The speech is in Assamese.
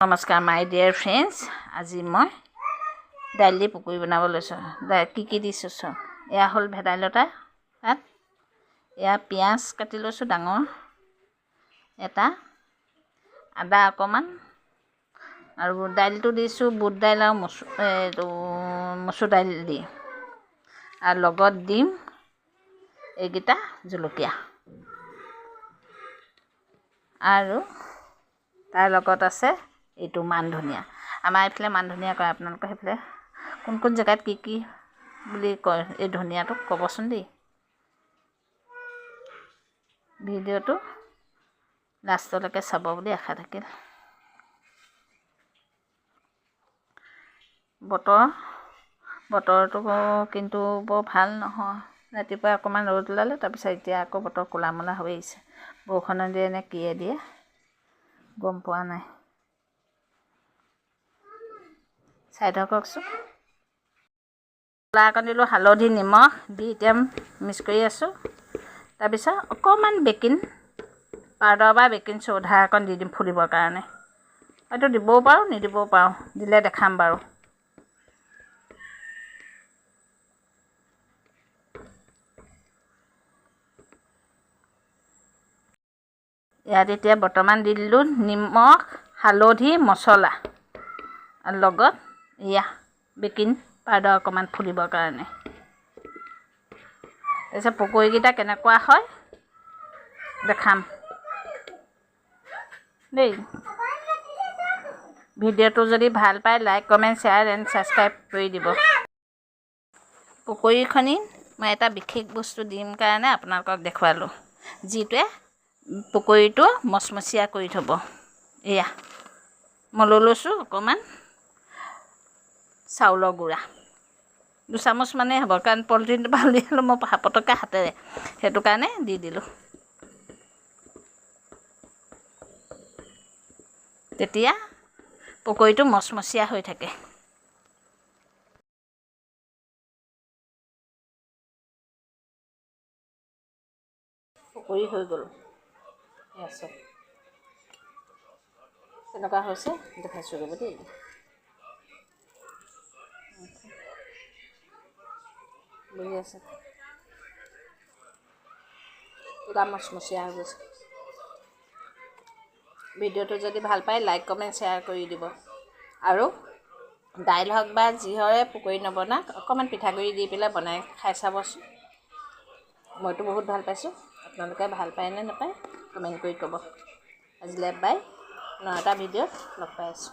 নমস্কাৰ মাই ডিয়াৰ ফ্ৰেণ্ডছ, আজি মই দাইল দি পকৰি বনাব লৈছোঁ। কি দিছোঁ চোন, এয়া হ'ল ভেদাইলতা, তাত এয়া পিঁয়াজ কাটি লৈছোঁ ডাঙৰ এটা, আদা অকণমান, আৰু দাইলটো দিছোঁ বুট দাইল আৰু মচুৰ দাইল দি, আৰু লগত দিম এইকেইটা জলকীয়া, আৰু তাৰ লগত আছে এইটো মান ধনিয়া। আমাৰ এইফালে মান ধনিয়া কয়, আপোনালোকৰ সেইফালে কোন জেগাত কি বুলি কয় এই ধনিয়াটোক ক'বচোন দেই। ভিডিঅ'টো লাষ্টলৈকে চাব বুলি আশা থাকিল। বতৰটো কিন্তু বৰ ভাল নহয়। ৰাতিপুৱা অকণমান ৰ'দ ওলালে, তাৰপিছত এতিয়া আকৌ বতৰ ক'লা মলা হৈ আহিছে। বৰষুণ দিয়ে নে কিয়ে দিয়ে গম পোৱা নাই। চাই থাককচোন। ক'লা অকণ দিলোঁ, হালধি নিমখ দি এতিয়া মিক্স কৰি আছোঁ। তাৰপিছত অকণমান বেকিং পাউডাৰ বা বেকিং চ'ডা অকণ দি দিম ফুলিবৰ কাৰণে। হয়তো দিবও পাৰোঁ নিদিবও পাৰোঁ, দিলে দেখাম বাৰু। ইয়াত এতিয়া বৰ্তমান দি দিলোঁ নিমখ, হালধি, মছলা, আৰু লগত এয়া বেকিং পাউডাৰ অকণমান ফুলিবৰ কাৰণে। তাৰপিছত পকৰিকেইটা কেনেকুৱা হয় দেখাম দেই। ভিডিঅ'টো যদি ভাল পায় like, comment, share and subscribe কৰি দিব। পকৰিখনি মই এটা বিশেষ বস্তু দিম কাৰণে আপোনালোকক দেখুৱালোঁ, যিটোৱে পকৰিটো মচমচীয়া কৰি থ'ব। এয়া মই লৈ লৈছোঁ অকণমান চাউলৰ গুড়া, 2 চামুচ মানেই হ'ব, কাৰণ পলিথিনটো পৰা উলিয়ালোঁ মই পটককৈ হাতেৰে, সেইটো কাৰণে দি দিলোঁ। তেতিয়া পকৰিটো মচমচীয়া হৈ থাকে। পকৰি হৈ গ'ল, এয়া চব তেনেকুৱা হৈছে, দেখাইছোঁ ৰ'ব দেই। বুজি আছে, পুৰা মচমচীয়া হৈ গৈছে। ভিডিঅ'টো যদি ভাল পায় লাইক, কমেণ্ট, শ্বেয়াৰ কৰি দিব। আৰু দাইল হওক বা যিহৰে পকৰি নবনাওক, অকণমান পিঠাগুড়ি দি পেলাই বনাই খাই চাবচোন। মইতো বহুত ভাল পাইছোঁ, আপোনালোকে ভাল পায় নে নাপায় কমেণ্ট কৰি ক'ব। আজিলৈ বাই, এটা ভিডিঅ'ত লগ পাই আছোঁ।